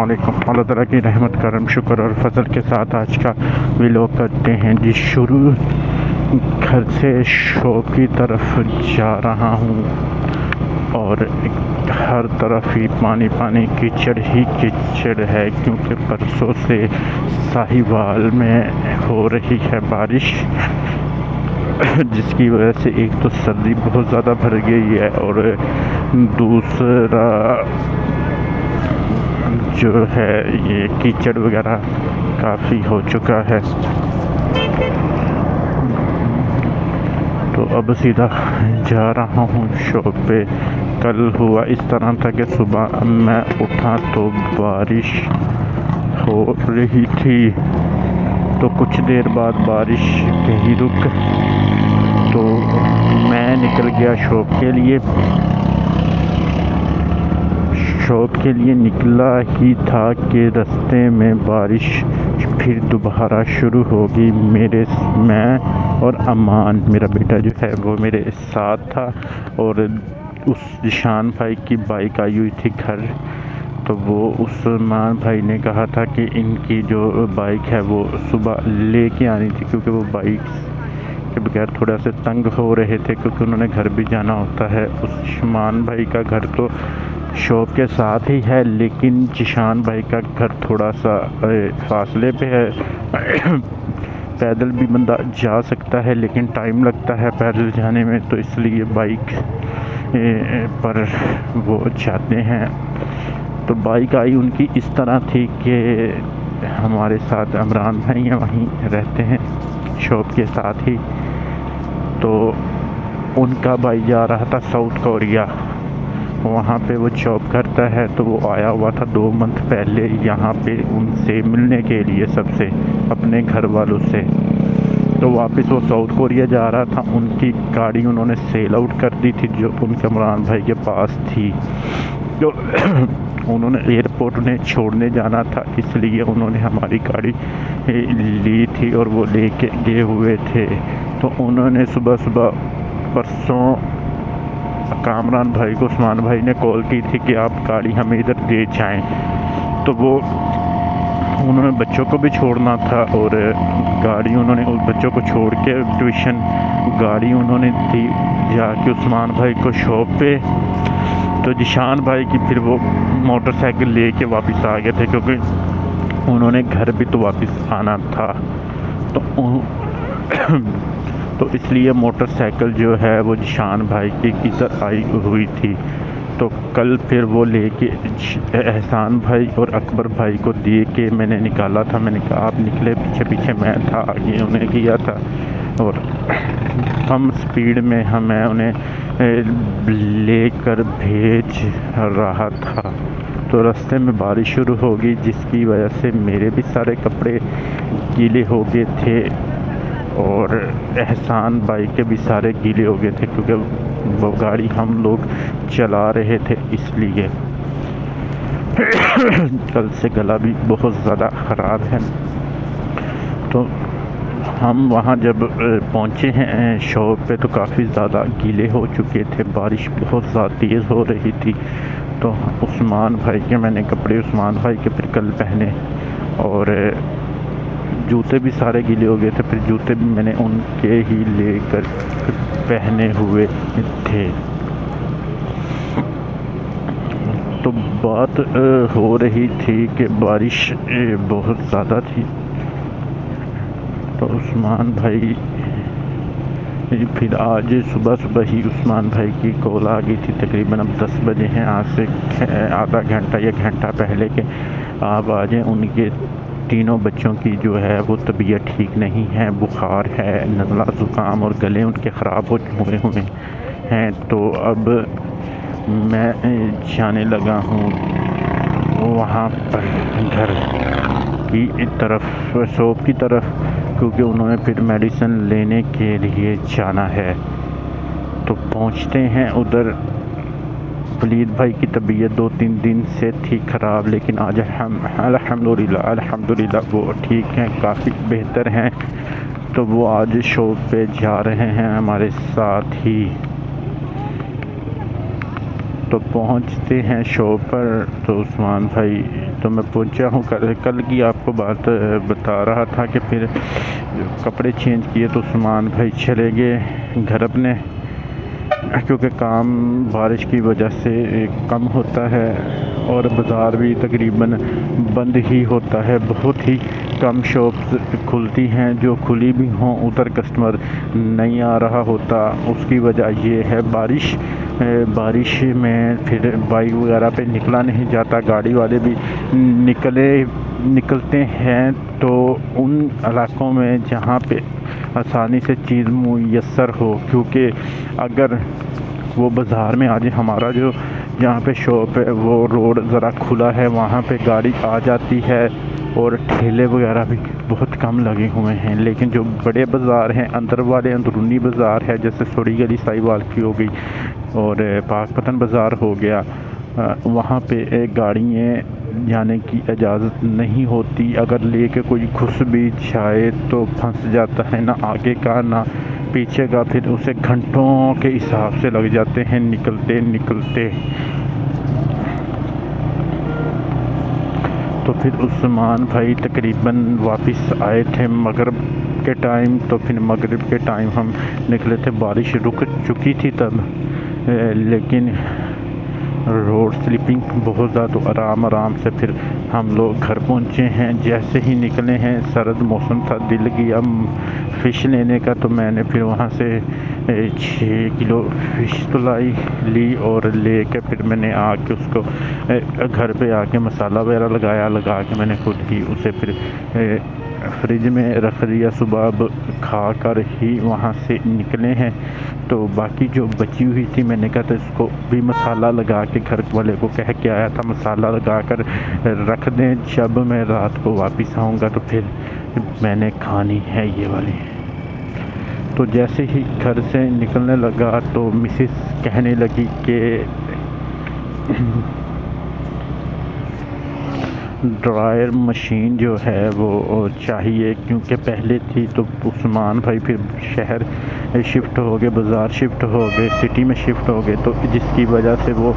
वालेकुम। अल्लाह ताला की रहमत करम शुक्र और फजल के साथ आज का व्लॉग करते हैं जी शुरू। घर से शॉप की तरफ जा रहा हूँ और हर तरफ ही पानी पानी कीचड़ ही कीचड़ है, क्योंकि परसों से साहिवाल में हो रही है बारिश, जिसकी वजह से एक तो सर्दी बहुत ज़्यादा भर गई है और दूसरा जो है ये कीचड़ वगैरह काफ़ी हो चुका है। तो अब सीधा जा रहा हूँ शॉप पे। कल हुआ इस तरह था कि सुबह मैं उठा तो बारिश हो रही थी, तो कुछ देर बाद बारिश कहीं रुक, तो मैं निकल गया शॉप के लिए निकला ही था कि रास्ते में बारिश फिर दोबारा शुरू होगी। मैं और अमान, मेरा बेटा जो है वो मेरे साथ था, और उस जिशान भाई की बाइक आई हुई थी घर। तो वो उस्मान भाई ने कहा था कि इनकी जो बाइक है वो सुबह लेके आनी थी, क्योंकि वो बाइक के बगैर थोड़ा से तंग हो रहे थे, क्योंकि उन्होंने घर भी जाना होता है। उस्मान भाई का घर तो शॉप के साथ ही है, लेकिन जिशान भाई का घर थोड़ा सा फासले पे है। पैदल भी बंदा जा सकता है, लेकिन टाइम लगता है पैदल जाने में, तो इसलिए बाइक पर वो जाते हैं। तो बाइक आई उनकी इस तरह थी कि हमारे साथ इमरान भाई हैं, वहीं रहते हैं शॉप के साथ ही। तो उनका भाई जा रहा था साउथ कोरिया, वहाँ पे वो जॉब करता है। तो वो आया हुआ था 2 मंथ पहले यहाँ पे उनसे मिलने के लिए, सबसे, अपने घर वालों से। तो वापस वो साउथ कोरिया जा रहा था। उनकी गाड़ी उन्होंने सेल आउट कर दी थी जो उनके इमरान भाई के पास थी। तो उन्होंने एयरपोर्ट उन्हें छोड़ने जाना था, इसलिए उन्होंने हमारी गाड़ी ली थी और वो लेके गए हुए थे। तो उन्होंने सुबह परसों कामरान भाई को उस्मान भाई ने कॉल की थी कि आप गाड़ी हमें इधर दे जाएं। तो वो उन्होंने बच्चों को भी छोड़ना था, और गाड़ी उन्होंने उस बच्चों को छोड़ के ट्यूशन गाड़ी उन्होंने दी जाके उस्मान भाई को शॉप पे। तो जिशान भाई की फिर वो मोटरसाइकिल लेके वापस आ गए थे, क्योंकि उन्होंने घर भी तो वापस आना था। तो इसलिए मोटरसाइकिल जो है वो जिशान भाई की इधर आई हुई थी। तो कल फिर वो लेके एहसान भाई और अकबर भाई को दे के मैंने निकाला था। मैंने कहा आप निकले, पीछे मैं था, आगे उन्हें किया था, और कम स्पीड में मैं उन्हें लेकर भेज रहा था। तो रास्ते में बारिश शुरू हो गई, जिसकी वजह से मेरे भी सारे कपड़े गीले हो गए थे, और एहसान भाई के भी सारे गीले हो गए थे, क्योंकि वो गाड़ी हम लोग चला रहे थे इसलिए। कल से गला भी बहुत ज़्यादा ख़राब है। तो हम वहाँ जब पहुँचे हैं शॉप पे, तो काफ़ी ज़्यादा गीले हो चुके थे, बारिश बहुत ज़्यादा तेज़ हो रही थी। तो उस्मान भाई के मैंने कपड़े उस्मान भाई के फिर कल पहने, और जूते भी सारे गीले हो गए थे, फिर जूते भी मैंने उनके ही लेकर पहने हुए थे। तो बात हो रही थी कि बारिश बहुत ज़्यादा थी। तो उस्मान भाई फिर आज सुबह ही उस्मान भाई की कॉल आ गई थी, तकरीबन अब 10 बजे हैं, आज से आधा घंटा या घंटा पहले के आप आ जाएँ। उनके तीनों बच्चों की जो है वो तबीयत ठीक नहीं है, बुखार है, नज़ला ज़ुकाम, और गले उनके ख़राब हुए हैं। तो अब मैं जाने लगा हूँ वहाँ पर घर की तरफ, शॉप की तरफ, क्योंकि उन्होंने फिर मेडिसिन लेने के लिए जाना है। तो पहुँचते हैं उधर। वलीद भाई की तबीयत 2-3 दिन से थी ख़राब, लेकिन आज अल्हम्दुलिल्लाह वो ठीक हैं, काफ़ी बेहतर हैं। तो वो आज शॉप पे जा रहे हैं हमारे साथ ही। तो पहुंचते हैं शॉप पर, तो उस्मान भाई तो मैं पहुंचा हूँ। कल की आपको बात बता रहा था कि फिर कपड़े चेंज किए तो उस्मान भाई चले गए घर अपने, क्योंकि काम बारिश की वजह से कम होता है और बाज़ार भी तकरीबन बंद ही होता है। बहुत ही कम शॉप्स खुलती हैं, जो खुली भी हों उधर कस्टमर नहीं आ रहा होता। उसकी वजह ये है बारिश में फिर बाइक वगैरह पे निकला नहीं जाता। गाड़ी वाले भी निकलते हैं तो उन इलाकों में जहाँ पे आसानी से चीज़ मुयस्सर हो, क्योंकि अगर वो बाज़ार में आज हमारा जो जहाँ पे शॉप है वो रोड ज़रा खुला है, वहाँ पे गाड़ी आ जाती है और ठेले वगैरह भी बहुत कम लगे हुए हैं। लेकिन जो बड़े बाज़ार हैं, अंदर वाले अंदरूनी बाज़ार है, जैसे सोड़ी गली साहिवाल की हो गई और पाकपतन बाज़ार हो गया, वहाँ पे गाड़ियाँ जाने की इजाज़त नहीं होती। अगर लेके कोई घुस भी जाए तो फंस जाता है, ना आगे का ना पीछे का, फिर उसे घंटों के हिसाब से लग जाते हैं निकलते। तो फिर उस्मान भाई तकरीबन वापस आए थे मगरिब के टाइम। तो फिर मगरिब के टाइम हम निकले थे, बारिश रुक चुकी थी तब, लेकिन रोड स्लिपिंग बहुत ज़्यादा। तो आराम से फिर हम लोग घर पहुँचे हैं। जैसे ही निकले हैं, सर्द मौसम था, दिल किया फ़िश लेने का, तो मैंने फिर वहाँ से 6 किलो फ़िश तो ली और ले के फिर मैंने आके उसको घर पे आके मसाला वगैरह लगा के मैंने खुद ही उसे फिर फ्रिज में रख दिया। सुबह अब खा कर ही वहाँ से निकले हैं। तो बाकी जो बची हुई थी, मैंने कहा था इसको भी मसाला लगा के, घर वाले को कह के आया था मसाला लगा कर रख दें, जब मैं रात को वापस आऊँगा तो फिर मैंने खानी है ये वाली। तो जैसे ही घर से निकलने लगा तो मिसेस कहने लगी कि ड्रायर मशीन जो है वो चाहिए, क्योंकि पहले थी। तो उस्मान भाई फिर शहर शिफ्ट हो गए, बाज़ार शिफ्ट हो गए, सिटी में शिफ्ट हो गए, तो जिसकी वजह से वो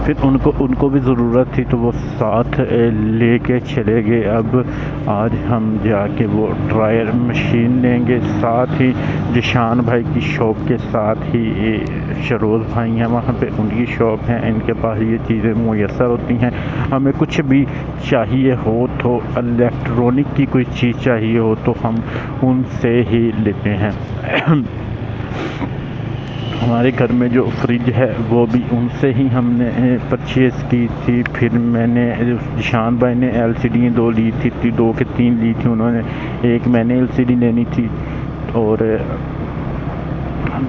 फिर उनको भी ज़रूरत थी, तो वो साथ लेके चले गए। अब आज हम जाके वो ड्रायर मशीन लेंगे। साथ ही जिशान भाई की शॉप के साथ ही शरोज़ भाई हैं, वहाँ पे उनकी शॉप है, इनके पास ये चीज़ें मुयस्सर होती हैं। हमें कुछ भी चाहिए हो तो इलेक्ट्रॉनिक की कोई चीज़ चाहिए हो तो हम उनसे ही लेते हैं। हमारे घर में जो फ्रिज है वो भी उनसे ही हमने परचेज़ की थी। फिर मैंने जिशान भाई ने LCD 2 ली थी, 2 के 3 ली थी उन्होंने, एक मैंने LCD लेनी थी और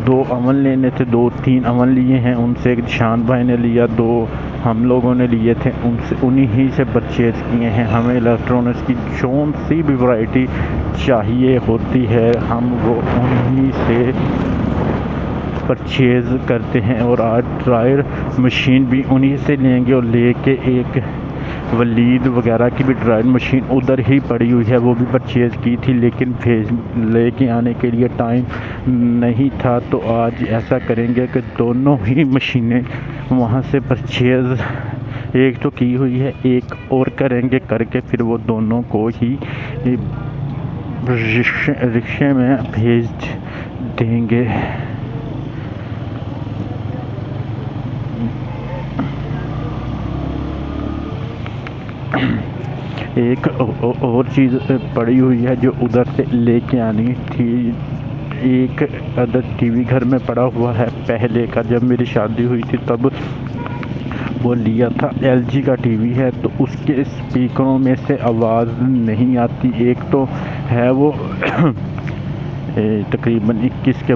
2 अवन लेने थे, 2-3 अवन लिए हैं उनसे। एक जिशान भाई ने लिया, 2 हम लोगों ने लिए थे उनसे, उन्हीं से परचेज़ किए हैं। हमें इलेक्ट्रॉनिक्स की जौन सी भी वैरायटी चाहिए होती है हम वो उन्हीं से परचेज़ करते हैं। और आज ड्रायर मशीन भी उन्हीं से लेंगे और लेके एक वलीद वगैरह की भी ड्रायर मशीन उधर ही पड़ी हुई है, वो भी परचेज़ की थी, लेकिन लेके आने के लिए टाइम नहीं था। तो आज ऐसा करेंगे कि दोनों ही मशीनें वहाँ से परचेज़ एक तो की हुई है, एक और करेंगे, करके फिर वो दोनों को ही रिक्शे में भेज देंगे। एक और चीज़ पड़ी हुई है जो उधर से लेके आनी थी। एक अदद टीवी घर में पड़ा हुआ है पहले का, जब मेरी शादी हुई थी तब वो लिया था। LG का टीवी है, तो उसके स्पीकरों में से आवाज़ नहीं आती। एक तो है वो तकरीबन 21 के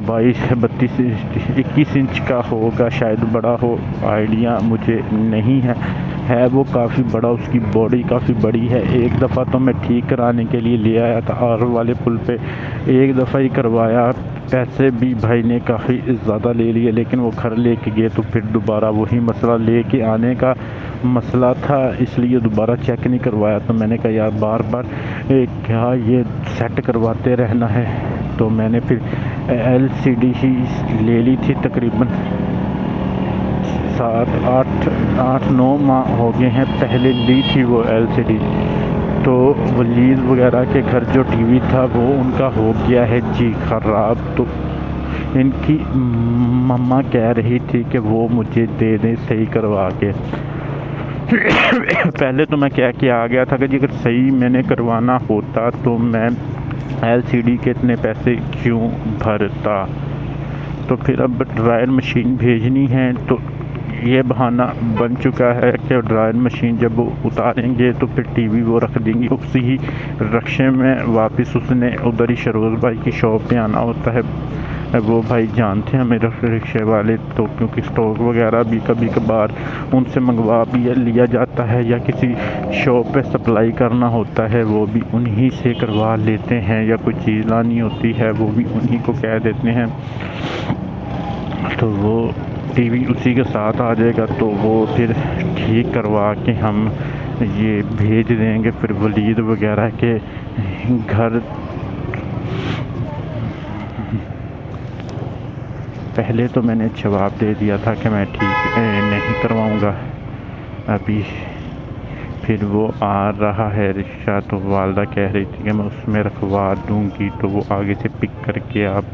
21 इंच का होगा, शायद बड़ा हो, आइडिया मुझे नहीं है वो काफ़ी बड़ा, उसकी बॉडी काफ़ी बड़ी है। एक दफ़ा तो मैं ठीक कराने के लिए ले आया था आर वाले पुल पे, एक दफ़ा ही करवाया, पैसे भी भाई ने काफ़ी ज़्यादा ले लिए, लेकिन वो घर लेके गए तो फिर दोबारा वही मसला लेके आने का मसला था, इसलिए दोबारा चेक नहीं करवाया। तो मैंने कहा यार बार बार क्या ये सेट करवाते रहना है, तो मैंने फिर LCD ही ले ली थी तकरीबन 7 8 8 9 माह हो गए हैं, पहले ली थी वो LCD। तो वलीद वगैरह के घर जो टीवी था वो उनका हो गया है जी ख़राब। तो इनकी मम्मा कह रही थी कि वो मुझे दे दें सही करवा के। पहले तो मैं कह के आ गया था कि जी अगर सही मैंने करवाना होता तो मैं LCD के इतने पैसे क्यों भरता। तो फिर अब ड्रायर मशीन भेजनी है, तो ये बहाना बन चुका है कि ड्रायर मशीन जब वो उतारेंगे तो फिर टीवी वो रख देंगे उसी ही रक्शे में वापस। उसने उधर ही शरोज भाई की शॉप पे आना होता है, वो भाई जानते हैं मेरे रिक्शे वाले, तो क्योंकि स्टॉक वगैरह भी कभी कभार उनसे मंगवा भी लिया जाता है या किसी शॉप पे सप्लाई करना होता है वो भी उन्हीं से करवा लेते हैं, या कोई चीज़ लानी होती है वो भी उन्हीं को कह देते हैं। तो वो टीवी उसी के साथ आ जाएगा, तो वो फिर ठीक करवा के हम ये भेज देंगे फिर वलीद वगैरह के घर। पहले तो मैंने जवाब दे दिया था कि मैं ठीक नहीं करवाऊँगा अभी। फिर वो आ रहा है रिक्शा, तो वालदा कह रही थी कि मैं उसमें रखवा दूँगी, तो वो आगे से पिक करके आप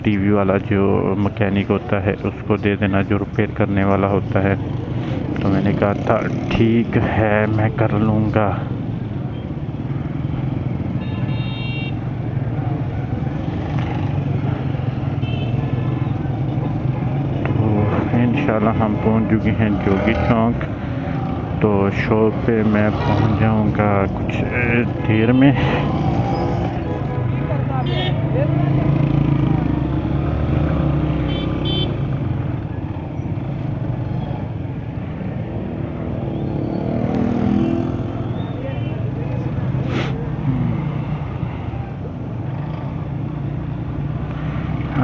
टीवी वाला जो मकैनिक होता है उसको दे देना, जो रिपेयर करने वाला होता है। तो मैंने कहा था ठीक है मैं कर लूँगा। इंशाल्लाह हम पहुंच चुके हैं जोगी चौक। तो शॉप पे मैं पहुंच जाऊंगा कुछ देर में।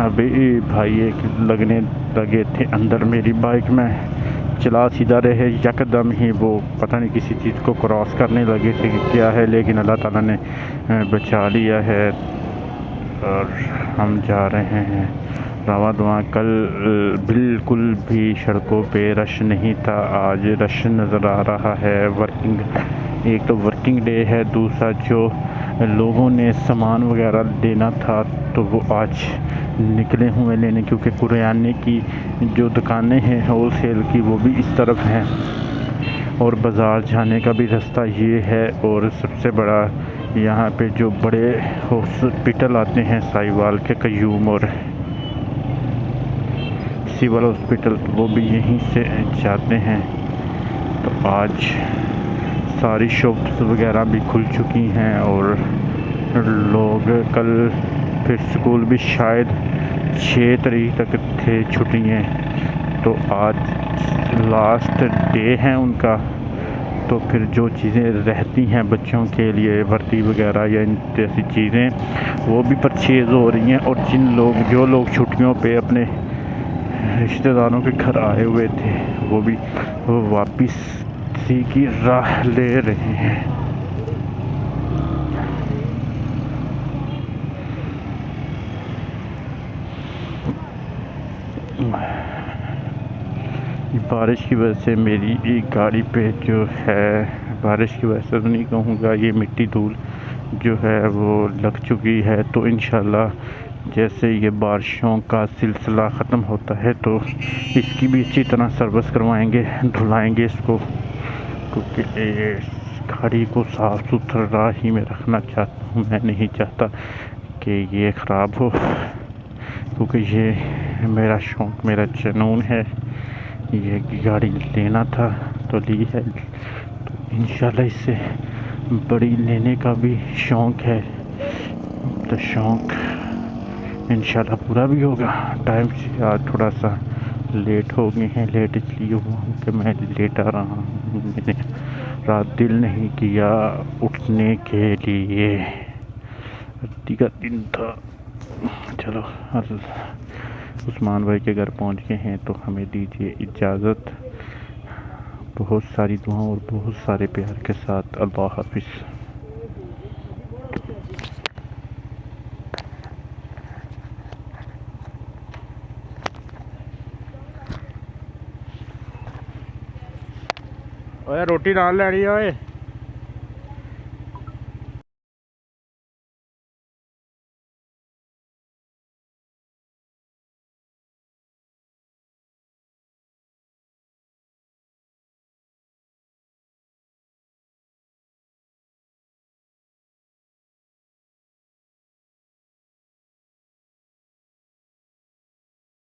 अभी भाई एक लगने लगे थे अंदर मेरी बाइक में, चला सीधा रहे, यकदम ही वो पता नहीं किसी चीज़ को क्रॉस करने लगे थे कि क्या है, लेकिन अल्लाह ताला ने बचा लिया है और हम जा रहे हैं रवा दुआ। कल बिल्कुल भी सड़कों पे रश नहीं था, आज रश नज़र आ रहा है। एक तो वर्किंग डे है, दूसरा जो लोगों ने सामान वगैरह देना था तो वो आज निकले हुए लेने, क्योंकि कुरियाने की जो दुकानें हैं होल सेल की वो भी इस तरफ हैं और बाज़ार जाने का भी रास्ता ये है। और सबसे बड़ा यहाँ पे जो बड़े हॉस्पिटल आते हैं साहिवाल के, कयूम और सिविल हॉस्पिटल, वो भी यहीं से जाते हैं। तो आज सारी शॉप्स वगैरह भी खुल चुकी हैं और लोग कल फिर स्कूल भी शायद 6 तारीख तक थे छुट्टियाँ, तो आज लास्ट डे है उनका। तो फिर जो चीज़ें रहती हैं बच्चों के लिए, वर्दी वगैरह या इन जैसी चीज़ें, वो भी परचेज़ हो रही हैं। और जो लोग छुट्टियों पे अपने रिश्तेदारों के घर आए हुए थे वो वापस सी की राह ले रहे हैं। बारिश की वजह से मेरी एक गाड़ी पे जो है, बारिश की वजह से तो नहीं कहूँगा, ये मिट्टी धूल जो है वो लग चुकी है। तो इंशाल्लाह जैसे ये बारिशों का सिलसिला ख़त्म होता है तो इसकी भी अच्छी तरह सर्विस करवाएंगे, धुलाएंगे इसको, क्योंकि गाड़ी को साफ़ सुथरा ही मैं रखना चाहता हूँ। मैं नहीं चाहता कि ये ख़राब हो, क्योंकि ये मेरा शौक़, मेरा जुनून है। ये गाड़ी लेना था तो ली है, तो इंशाल्लाह इससे बड़ी लेने का भी शौक़ है, तो शौक़ इंशाल्लाह पूरा भी होगा। टाइम से आज थोड़ा सा लेट हो गए हैं, लेट इसलिए हुआ हूँ कि मैं लेट आ रहा हूँ। मैंने रात दिल नहीं किया उठने के लिए, छुट्टी का दिन था। चलो उस्मान भाई के घर पहुंच गए हैं, तो हमें दीजिए इजाज़त। बहुत सारी दुआओं और बहुत सारे प्यार के साथ अल्लाह हाफिज़। ओए रोटी नाल लैनी ओए।